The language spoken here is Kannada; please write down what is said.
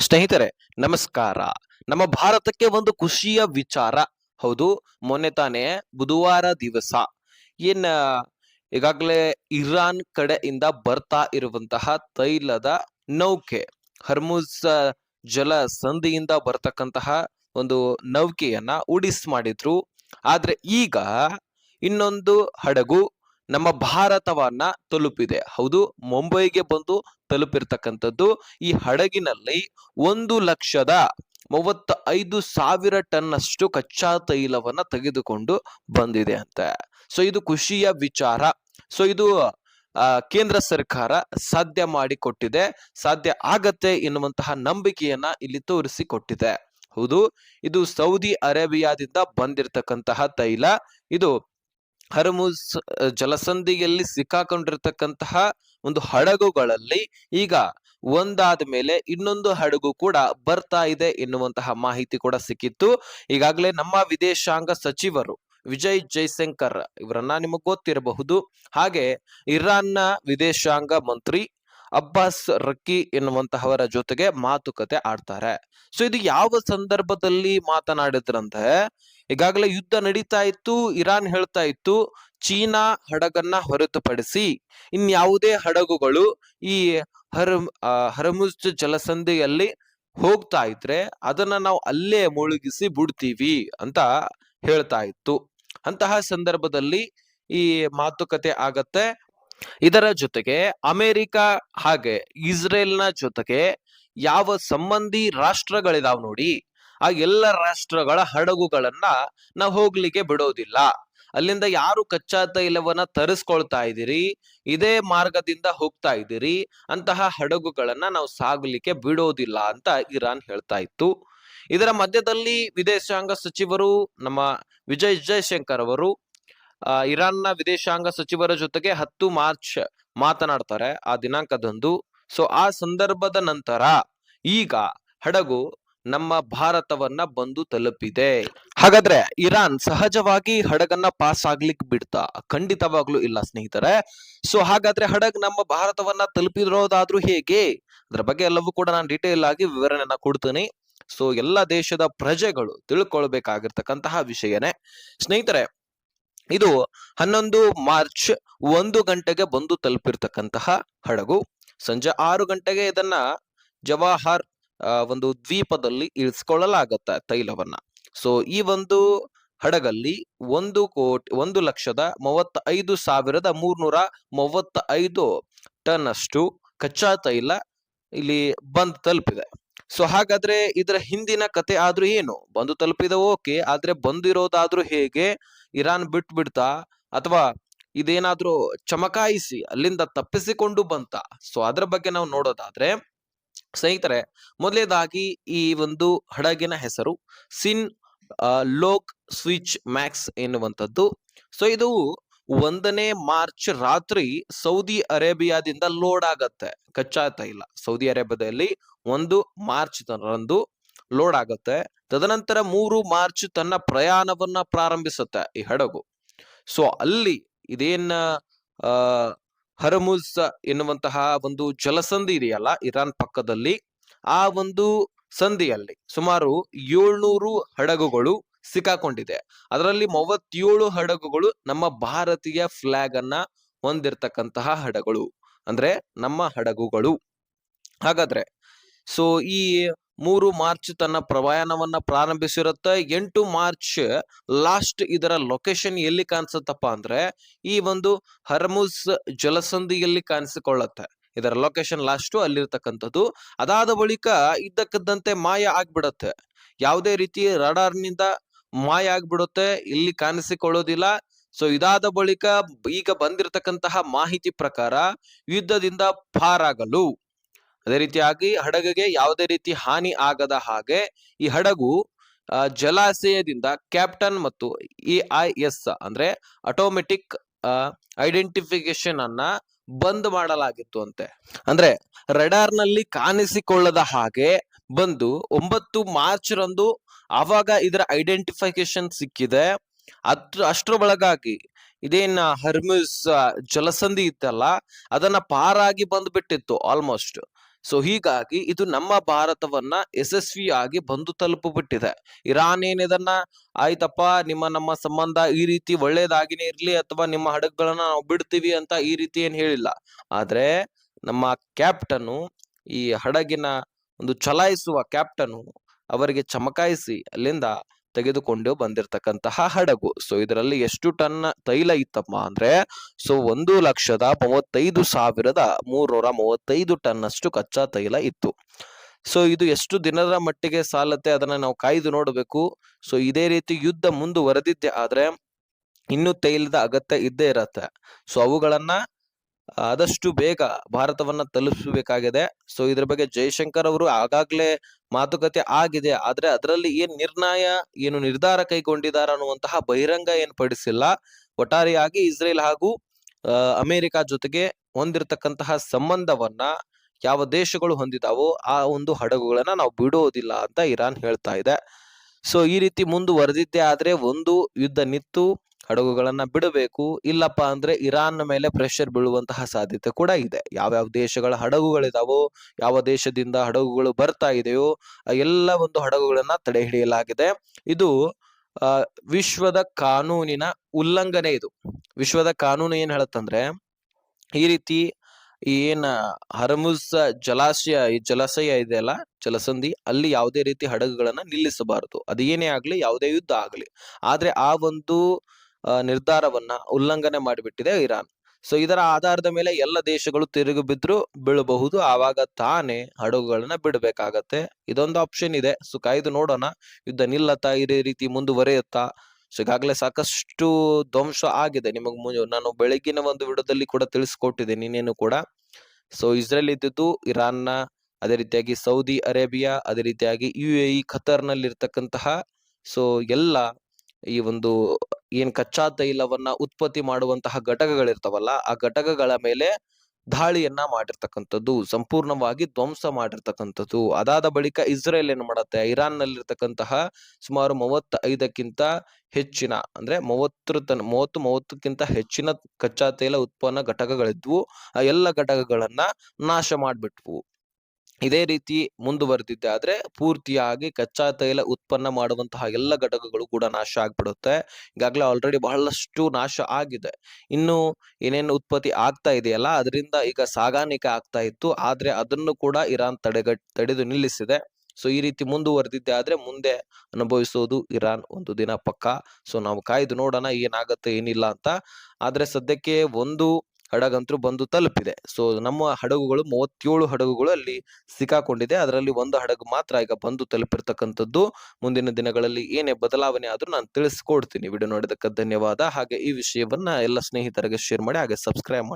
ಸ್ನೇಹಿತರೆ, ನಮಸ್ಕಾರ. ನಮ್ಮ ಭಾರತಕ್ಕೆ ಒಂದು ಖುಷಿಯ ವಿಚಾರ. ಹೌದು, ಮೊನ್ನೆ ತಾನೇ ಬುಧವಾರ ದಿವಸ ಏನ್ ಈಗಾಗಲೇ ಇರಾನ್ ಕಡೆಯಿಂದ ಬರ್ತಾ ಇರುವಂತಹ ತೈಲದ ನೌಕೆ ಹರ್ಮುಜ್ ಜಲ ಸಂಧಿಯಿಂದ ಬರ್ತಕ್ಕಂತಹ ಒಂದು ನೌಕೆಯನ್ನ ಉಡಿಸ್ ಮಾಡಿದ್ರು. ಆದ್ರೆ ಈಗ ಇನ್ನೊಂದು ಹಡಗು ನಮ್ಮ ಭಾರತವನ್ನ ತಲುಪಿದೆ. ಹೌದು, ಮುಂಬೈಗೆ ಬಂದು ತಲುಪಿರ್ತಕ್ಕಂಥದ್ದು. ಈ ಹಡಗಿನಲ್ಲಿ 1,35,000 ಟನ್ ಅಷ್ಟು ಕಚ್ಚಾ ತೈಲವನ್ನ ತೆಗೆದುಕೊಂಡು ಬಂದಿದೆ ಅಂತೆ. ಸೊ ಇದು ಖುಷಿಯ ವಿಚಾರ. ಸೊ ಇದು ಕೇಂದ್ರ ಸರ್ಕಾರ ಸಾಧ್ಯ ಮಾಡಿಕೊಟ್ಟಿದೆ, ಸಾಧ್ಯ ಆಗತ್ತೆ ಎನ್ನುವಂತಹ ನಂಬಿಕೆಯನ್ನ ಇಲ್ಲಿ ತೋರಿಸಿಕೊಟ್ಟಿದೆ. ಹೌದು, ಇದು ಸೌದಿ ಅರೇಬಿಯಾದಿಂದ ಬಂದಿರತಕ್ಕಂತಹ ತೈಲ. ಇದು ಹರ್ಮುಜ್ ಜಲಸಂಧಿಯಲ್ಲಿ ಸಿಕ್ಕಾಕೊಂಡಿರ್ತಕ್ಕಂತಹ ಒಂದು ಹಡಗುಗಳಲ್ಲಿ ಈಗ ಒಂದಾದ ಮೇಲೆ ಇನ್ನೊಂದು ಹಡಗು ಕೂಡ ಬರ್ತಾ ಇದೆ ಎನ್ನುವಂತಹ ಮಾಹಿತಿ ಕೂಡ ಸಿಕ್ಕಿತ್ತು. ಈಗಾಗಲೇ ನಮ್ಮ ವಿದೇಶಾಂಗ ಸಚಿವರು ವಿಜಯ್ ಜೈಶಂಕರ್ ಇವರನ್ನ ನಿಮಗೆ ಗೊತ್ತಿರಬಹುದು. ಹಾಗೆ ಇರಾನ್ನ ವಿದೇಶಾಂಗ ಮಂತ್ರಿ ಅಬ್ಬಾಸ್ ರಕ್ಕಿ ಎನ್ನುವಂತಹವರ ಜೊತೆಗೆ ಮಾತುಕತೆ ಆಡ್ತಾರೆ. ಸೊ ಇದು ಯಾವ ಸಂದರ್ಭದಲ್ಲಿ ಮಾತನಾಡಿದ್ರಂತೆ, ಈಗಾಗಲೇ ಯುದ್ಧ ನಡೀತಾ ಇತ್ತು. ಇರಾನ್ ಹೇಳ್ತಾ ಇತ್ತು, ಚೀನಾ ಹಡಗನ್ನ ಹೊರತುಪಡಿಸಿ ಇನ್ಯಾವುದೇ ಹಡಗುಗಳು ಈ ಹರ್ಮುಜ್ ಜಲಸಂಧಿಯಲ್ಲಿ ಹೋಗ್ತಾ ಇದ್ರೆ ಅದನ್ನ ನಾವು ಅಲ್ಲೇ ಮುಳುಗಿಸಿ ಬಿಡ್ತೀವಿ ಅಂತ ಹೇಳ್ತಾ ಇತ್ತು. ಅಂತಹ ಸಂದರ್ಭದಲ್ಲಿ ಈ ಮಾತುಕತೆ ಆಗತ್ತೆ. ಇದರ ಜೊತೆಗೆ ಅಮೆರಿಕ ಹಾಗೆ ಇಸ್ರೇಲ್ನ ಜೊತೆಗೆ ಯಾವ ಸಂಬಂಧಿ ರಾಷ್ಟ್ರಗಳಿದಾವ್ ನೋಡಿ, ಆ ಎಲ್ಲ ರಾಷ್ಟ್ರಗಳ ಹಡಗುಗಳನ್ನ ನಾವು ಹೋಗ್ಲಿಕ್ಕೆ ಬಿಡೋದಿಲ್ಲ. ಅಲ್ಲಿಂದ ಯಾರು ಕಚ್ಚಾ ತೈಲವನ್ನ ತರಿಸ್ಕೊಳ್ತಾ ಇದ್ದೀರಿ, ಇದೇ ಮಾರ್ಗದಿಂದ ಹೋಗ್ತಾ ಇದ್ದೀರಿ, ಅಂತಹ ಹಡಗುಗಳನ್ನ ನಾವು ಸಾಗಲಿಕ್ಕೆ ಬಿಡೋದಿಲ್ಲ ಅಂತ ಇರಾನ್ ಹೇಳ್ತಾ ಇತ್ತು. ಇದರ ಮಧ್ಯದಲ್ಲಿ ವಿದೇಶಾಂಗ ಸಚಿವರು ನಮ್ಮ ವಿಜಯ್ ಜೈಶಂಕರ್ ಅವರು ಇರಾನ್ನ ವಿದೇಶಾಂಗ ಸಚಿವರ ಜೊತೆಗೆ 10 ಮಾರ್ಚ್ ಮಾತನಾಡ್ತಾರೆ ಆ ದಿನಾಂಕದಂದು. ಸೊ ಆ ಸಂದರ್ಭದ ನಂತರ ಈಗ ಹಡಗು ನಮ್ಮ ಭಾರತವನ್ನ ಬಂದು ತಲುಪಿದೆ. ಹಾಗಾದ್ರೆ ಇರಾನ್ ಸಹಜವಾಗಿ ಹಡಗನ್ನ ಪಾಸ್ ಆಗ್ಲಿಕ್ಕೆ ಬಿಡ್ತಾ? ಖಂಡಿತವಾಗ್ಲೂ ಇಲ್ಲ ಸ್ನೇಹಿತರೆ. ಸೊ ಹಾಗಾದ್ರೆ ಹಡಗ್ ನಮ್ಮ ಭಾರತವನ್ನ ತಲುಪಿರೋದಾದ್ರೂ ಹೇಗೆ? ಅದ್ರ ಬಗ್ಗೆ ಎಲ್ಲವೂ ಕೂಡ ನಾನು ಡೀಟೇಲ್ ಆಗಿ ವಿವರಣೆಯನ್ನ ಕೊಡ್ತೀನಿ. ಸೊ ಎಲ್ಲ ದೇಶದ ಪ್ರಜೆಗಳು ತಿಳ್ಕೊಳ್ಬೇಕಾಗಿರ್ತಕ್ಕಂತಹ ವಿಷಯನೇ ಸ್ನೇಹಿತರೆ. ಇದು 11 ಮಾರ್ಚ್ 1 ಗಂಟೆಗೆ ಬಂದು ತಲುಪಿರ್ತಕ್ಕಂತಹ ಹಡಗು. ಸಂಜೆ 6 ಗಂಟೆಗೆ ಇದನ್ನ ಜವಾಹರ್ ಒಂದು ದ್ವೀಪದಲ್ಲಿ ಇಳಿಸ್ಕೊಳ್ಳಲಾಗತ್ತೆ ತೈಲವನ್ನ. ಸೊ ಈ ಒಂದು ಹಡಗಲ್ಲಿ 1,35,335 ಟನ್ ಅಷ್ಟು ಕಚ್ಚಾ ತೈಲ ಇಲ್ಲಿ ಬಂದು ತಲುಪಿದೆ. ಸೊ ಹಾಗಾದ್ರೆ ಇದರ ಹಿಂದಿನ ಕತೆ ಆದ್ರೂ ಏನು? ಬಂದು ತಲುಪಿದ ಓಕೆ, ಆದ್ರೆ ಬಂದಿರೋದಾದ್ರೂ ಹೇಗೆ? ಇರಾನ್ ಬಿಟ್ಬಿಡ್ತಾ ಅಥವಾ ಇದೇನಾದ್ರೂ ಚಮಕಾಯಿಸಿ ಅಲ್ಲಿಂದ ತಪ್ಪಿಸಿಕೊಂಡು ಬಂತ? ಸೊ ಅದ್ರ ಬಗ್ಗೆ ನಾವು ನೋಡೋದಾದ್ರೆ ಸ್ನೇಹಿತರೆ, ಮೊದಲೇದಾಗಿ ಈ ಒಂದು ಹಡಗಿನ ಹೆಸರು ಸಿನ್ ಲೋಕ್ ಸ್ವಿಚ್ ಮ್ಯಾಕ್ಸ್ ಎನ್ನುವಂಥದ್ದು. ಸೊ ಇದು 1ನೇ ಮಾರ್ಚ್ ರಾತ್ರಿ ಸೌದಿ ಅರೇಬಿಯಾದಿಂದ ಲೋಡ್ ಆಗತ್ತೆ ಕಚ್ಚಾ ತೈಲ. ಸೌದಿ ಅರೇಬಿಯಾದಲ್ಲಿ 1 ಮಾರ್ಚ್ ರಂದು ಲೋಡ್ ಆಗತ್ತೆ. ತದನಂತರ 3 ಮಾರ್ಚ್ ತನ್ನ ಪ್ರಯಾಣವನ್ನ ಪ್ರಾರಂಭಿಸುತ್ತೆ ಈ ಹಡಗು. ಸೊ ಅಲ್ಲಿ ಇದೇನ್ ಹರ್ಮುಜ್ ಎನ್ನುವಂತಹ ಒಂದು ಜಲಸಂಧಿ ಇದೆಯಲ್ಲ ಇರಾನ್ ಪಕ್ಕದಲ್ಲಿ, ಆ ಒಂದು ಸಂಧಿಯಲ್ಲಿ ಸುಮಾರು 700 ಹಡಗುಗಳು ಸಿಕ್ಕಾಕೊಂಡಿದೆ. ಅದರಲ್ಲಿ 37 ಹಡಗುಗಳು ನಮ್ಮ ಭಾರತೀಯ ಫ್ಲಾಗ್ ಅನ್ನ ಹೊಂದಿರತಕ್ಕಂತಹ ಹಡಗುಗಳು, ಅಂದ್ರೆ ನಮ್ಮ ಹಡಗುಗಳು. ಹಾಗಾದ್ರೆ ಸೊ ಈ 3 ಮಾರ್ಚ್ ತನ್ನ ಪ್ರಯಾಣವನ್ನ ಪ್ರಾರಂಭಿಸಿರುತ್ತೆ. 8 ಮಾರ್ಚ್ ಲಾಸ್ಟ್ ಇದರ ಲೊಕೇಶನ್ ಎಲ್ಲಿ ಕಾಣಿಸುತ್ತಪ್ಪ ಅಂದ್ರೆ ಈ ಒಂದು ಹರ್ಮುಜ್ ಜಲಸಂಧಿಯಲ್ಲಿ ಕಾಣಿಸಿಕೊಳ್ಳುತ್ತೆ. ಇದರ ಲೊಕೇಶನ್ ಲಾಸ್ಟ್ ಅಲ್ಲಿರ್ತಕ್ಕಂಥದ್ದು. ಅದಾದ ಬಳಿಕ ಇದ್ದಕ್ಕಿದ್ದಂತೆ ಮಾಯ ಆಗ್ಬಿಡತ್ತೆ. ಯಾವುದೇ ರೀತಿ ರಡಾರ್ನಿಂದ ಮಾಯ ಆಗ್ಬಿಡುತ್ತೆ, ಇಲ್ಲಿ ಕಾಣಿಸಿಕೊಳ್ಳೋದಿಲ್ಲ. ಸೊ ಇದಾದ ಬಳಿಕ ಈಗ ಬಂದಿರತಕ್ಕಂತಹ ಮಾಹಿತಿ ಪ್ರಕಾರ ಯುದ್ಧದಿಂದ ಪಾರಾಗಲು, ಅದೇ ರೀತಿಯಾಗಿ ಹಡಗಿಗೆ ಯಾವುದೇ ರೀತಿ ಹಾನಿ ಆಗದ ಹಾಗೆ ಈ ಹಡಗು ಜಲಾಶಯದಿಂದ ಕ್ಯಾಪ್ಟನ್ ಮತ್ತು AIS ಅಂದ್ರೆ ಆಟೋಮೆಟಿಕ್ ಐಡೆಂಟಿಫಿಕೇಶನ್ ಅನ್ನ ಬಂದ್ ಮಾಡಲಾಗಿತ್ತು ಅಂತೆ. ಅಂದ್ರೆ ರಡಾರ್ ನಲ್ಲಿ ಕಾಣಿಸಿಕೊಳ್ಳದ ಹಾಗೆ ಬಂದು 9 ಮಾರ್ಚ್ ರಂದು ಆವಾಗ ಇದರ ಐಡೆಂಟಿಫಿಕೇಶನ್ ಸಿಕ್ಕಿದೆ. ಅಷ್ಟರ ಒಳಗಾಗಿ ಇದೇನ ಹರ್ಮುಜ್ ಜಲಸಂಧಿ ಇತ್ತಲ್ಲ ಅದನ್ನ ಪಾರಾಗಿ ಬಂದ್ಬಿಟ್ಟಿತ್ತು ಆಲ್ಮೋಸ್ಟ್. ಸೊ ಹೀಗಾಗಿ ಇದು ನಮ್ಮ ಭಾರತವನ್ನ ಯಶಸ್ವಿಯಾಗಿ ಬಂದು ತಲುಪಿಬಿಟ್ಟಿದೆ. ಇರಾನ್ ಏನ್ ಇದನ್ನ ಆಯ್ತಪ್ಪ ನಮ್ಮ ಸಂಬಂಧ ಈ ರೀತಿ ಒಳ್ಳೇದಾಗಿನೇ ಇರ್ಲಿ ಅಥವಾ ನಿಮ್ಮ ಹಡಗುಗಳನ್ನ ನಾವು ಬಿಡ್ತೀವಿ ಅಂತ ಈ ರೀತಿ ಏನ್ ಹೇಳಿಲ್ಲ. ಆದ್ರೆ ನಮ್ಮ ಕ್ಯಾಪ್ಟನ್ ಈ ಹಡಗಿನ ಒಂದು ಚಲಾಯಿಸುವ ಕ್ಯಾಪ್ಟನ್ ಅವರಿಗೆ ಚಮಕಾಯಿಸಿ ಅಲ್ಲಿಂದ ತೆಗೆದುಕೊಂಡು ಬಂದಿರತಕ್ಕಂತಹ ಹಡಗು. ಸೊ ಇದರಲ್ಲಿ ಎಷ್ಟು ಟನ್ ತೈಲ ಇತ್ತಪ್ಪ ಅಂದ್ರೆ 1,35,335 ಟನ್ ಅಷ್ಟು ಕಚ್ಚಾ ತೈಲ ಇತ್ತು. ಸೊ ಇದು ಎಷ್ಟು ದಿನದ ಮಟ್ಟಿಗೆ ಸಾಲತ್ತೆ ಅದನ್ನ ನಾವು ಕಾಯ್ದು ನೋಡಬೇಕು. ಸೊ ಇದೇ ರೀತಿ ಯುದ್ಧ ಮುಂದುವರೆದಿದ್ದೆ ಆದ್ರೆ ಇನ್ನು ತೈಲದ ಅಗತ್ಯ ಇದ್ದೇ ಇರತ್ತೆ. ಸೊ ಅವುಗಳನ್ನ ಆದಷ್ಟು ಬೇಗ ಭಾರತವನ್ನ ತಲುಪಿಸಬೇಕಾಗಿದೆ. ಸೊ ಇದ್ರ ಬಗ್ಗೆ ಜೈಶಂಕರ್ ಅವರು ಆಗಾಗ್ಲೇ ಮಾತುಕತೆ ಆಗಿದೆ. ಆದ್ರೆ ಅದರಲ್ಲಿ ಏನು ನಿರ್ಧಾರ ಕೈಗೊಂಡಿದ್ದಾರೆ ಅನ್ನುವಂತಹ ಬಹಿರಂಗ ಏನ್ ಪಡಿಸಿಲ್ಲ. ಒಟ್ಟಾರೆಯಾಗಿ ಇಸ್ರೇಲ್ ಹಾಗೂ ಅಮೆರಿಕ ಜೊತೆಗೆ ಹೊಂದಿರತಕ್ಕಂತಹ ಸಂಬಂಧವನ್ನ ಯಾವ ದೇಶಗಳು ಹೊಂದಿದಾವೋ ಆ ಒಂದು ಹಡಗುಗಳನ್ನ ನಾವು ಬಿಡೋದಿಲ್ಲ ಅಂತ ಇರಾನ್ ಹೇಳ್ತಾ ಇದೆ. ಸೊ ಈ ರೀತಿ ಮುಂದುವರೆದಿದ್ದೆ ಆದ್ರೆ ಒಂದು ಯುದ್ಧ ನಿಂತು ಹಡಗುಗಳನ್ನ ಬಿಡಬೇಕು. ಇಲ್ಲಪ್ಪ ಅಂದ್ರೆ ಇರಾನ್ ಮೇಲೆ ಪ್ರೆಷರ್ ಬೀಳುವಂತಹ ಸಾಧ್ಯತೆ ಕೂಡ ಇದೆ. ಯಾವ್ಯಾವ ದೇಶಗಳ ಹಡಗುಗಳಿದಾವೋ, ಯಾವ ದೇಶದಿಂದ ಹಡಗುಗಳು ಬರ್ತಾ ಇದೆಯೋ ಎಲ್ಲ ಒಂದು ಹಡಗುಗಳನ್ನ ತಡೆ ಹಿಡಿಯಲಾಗಿದೆ. ಇದು ವಿಶ್ವದ ಕಾನೂನಿನ ಉಲ್ಲಂಘನೆ. ಇದು ವಿಶ್ವದ ಕಾನೂನು ಏನ್ ಹೇಳತ್ತಂದ್ರೆ ಈ ರೀತಿ ಏನ್ ಹರ್ಮುಜ್ ಜಲಾಶಯ ಇದೆಯಲ್ಲ, ಜಲಸಂಧಿ, ಅಲ್ಲಿ ಯಾವುದೇ ರೀತಿ ಹಡಗುಗಳನ್ನ ನಿಲ್ಲಿಸಬಾರದು. ಅದು ಏನೇ ಆಗ್ಲಿ, ಯಾವುದೇ ಯುದ್ಧ ಆಗ್ಲಿ. ಆದ್ರೆ ಆ ಒಂದು ನಿರ್ಧಾರವನ್ನ ಉಲ್ಲಂಘನೆ ಮಾಡಿಬಿಟ್ಟಿದೆ ಇರಾನ್. ಸೊ ಇದರ ಆಧಾರದ ಮೇಲೆ ಎಲ್ಲ ದೇಶಗಳು ತಿರುಗಿ ಬಿದ್ರು ಬೀಳಬಹುದು. ಆವಾಗ ತಾನೇ ಹಡಗುಗಳನ್ನ ಬಿಡಬೇಕಾಗತ್ತೆ. ಇದೊಂದು ಆಪ್ಷನ್ ಇದೆ. ಸೊ ಕಾಯ್ದು ನೋಡೋಣ, ಯುದ್ಧ ನಿಲ್ಲತ್ತಾ, ಇದೇ ರೀತಿ ಮುಂದುವರೆಯುತ್ತಾ. ಸೊ ಈಗಾಗಲೇ ಸಾಕಷ್ಟು ಧ್ವಂಸ ಆಗಿದೆ. ನಾನು ಬೆಳಗಿನ ಒಂದು ವಿಡಿಯೋದಲ್ಲಿ ಕೂಡ ತಿಳಿಸ್ಕೊಟ್ಟಿದ್ದೆ ನಿನ್ನೇನು ಕೂಡ. ಸೊ ಇಸ್ರೇಲ್ ಇದ್ದಿದ್ದು ಇರಾನ್ನ, ಅದೇ ರೀತಿಯಾಗಿ ಸೌದಿ ಅರೇಬಿಯಾ, ಅದೇ ರೀತಿಯಾಗಿ UAE, ಖತರ್ನಲ್ಲಿರ್ತಕ್ಕಂತಹ ಸೊ ಎಲ್ಲ ಈ ಒಂದು ಏನ್ ಕಚ್ಚಾ ತೈಲವನ್ನ ಉತ್ಪತ್ತಿ ಮಾಡುವಂತಹ ಘಟಕಗಳಿರ್ತಾವಲ್ಲ, ಆ ಘಟಕಗಳ ಮೇಲೆ ದಾಳಿಯನ್ನ ಮಾಡಿರ್ತಕ್ಕಂಥದ್ದು, ಸಂಪೂರ್ಣವಾಗಿ ಧ್ವಂಸ ಮಾಡಿರ್ತಕ್ಕಂಥದ್ದು. ಅದಾದ ಬಳಿಕ ಇಸ್ರೇಲ್ ಏನ್ ಮಾಡತ್ತೆ, ಇರಾನ್ ನಲ್ಲಿರ್ತಕ್ಕಂತಹ ಸುಮಾರು 35ಕ್ಕಿಂತ ಹೆಚ್ಚಿನ ಅಂದ್ರೆ 30ಕ್ಕಿಂತ ಹೆಚ್ಚಿನ ಕಚ್ಚಾ ತೈಲ ಉತ್ಪನ್ನ ಘಟಕಗಳಿದ್ವು. ಆ ಎಲ್ಲ ಘಟಕಗಳನ್ನ ನಾಶ ಮಾಡ್ಬಿಟ್ವು. ಇದೇ ರೀತಿ ಮುಂದುವರೆದಿದ್ದೆ ಆದ್ರೆ ಪೂರ್ತಿಯಾಗಿ ಕಚ್ಚಾ ತೈಲ ಉತ್ಪನ್ನ ಮಾಡುವಂತಹ ಎಲ್ಲ ಘಟಕಗಳು ಕೂಡ ನಾಶ ಆಗ್ಬಿಡುತ್ತೆ. ಈಗಾಗಲೇ ಆಲ್ರೆಡಿ ಬಹಳಷ್ಟು ನಾಶ ಆಗಿದೆ. ಇನ್ನು ಏನೇನು ಉತ್ಪತ್ತಿ ಆಗ್ತಾ ಇದೆಯಲ್ಲ, ಅದರಿಂದ ಈಗ ಸಾಗಾಣಿಕೆ ಆಗ್ತಾ ಇತ್ತು. ಆದ್ರೆ ಅದನ್ನು ಕೂಡ ಇರಾನ್ ತಡೆದು ನಿಲ್ಲಿಸಿದೆ. ಸೊ ಈ ರೀತಿ ಮುಂದುವರೆದಿದ್ದೆ ಆದ್ರೆ ಮುಂದೆ ಅನುಭವಿಸೋದು ಇರಾನ್ ಒಂದು ದಿನ ಪಕ್ಕ. ಸೊ ನಾವು ಕಾಯ್ದು ನೋಡೋಣ ಏನಾಗತ್ತೆ ಏನಿಲ್ಲ ಅಂತ. ಆದ್ರೆ ಸದ್ಯಕ್ಕೆ ಒಂದು ಹಡಗಂತೂ ಬಂದು ತಲುಪಿದೆ. ಸೊ ನಮ್ಮ ಹಡಗುಗಳು 37 ಹಡಗುಗಳು ಅಲ್ಲಿ ಸಿಕ್ಕಾಕೊಂಡಿದೆ. ಅದರಲ್ಲಿ ಒಂದು ಹಡಗು ಮಾತ್ರ ಈಗ ಬಂದು ತಲುಪಿರ್ತಕ್ಕಂಥದ್ದು. ಮುಂದಿನ ದಿನಗಳಲ್ಲಿ ಏನೇ ಬದಲಾವಣೆ ಆದ್ರೂ ನಾನು ತಿಳಿಸ್ಕೊಡ್ತೀನಿ. ವಿಡಿಯೋ ನೋಡಿದಕ್ಕೆ ಧನ್ಯವಾದ. ಹಾಗೆ ಈ ವಿಷಯವನ್ನ ಎಲ್ಲ ಸ್ನೇಹಿತರಿಗೆ ಶೇರ್ ಮಾಡಿ, ಹಾಗೆ ಸಬ್ಸ್ಕ್ರೈಬ್ ಮಾಡಿ.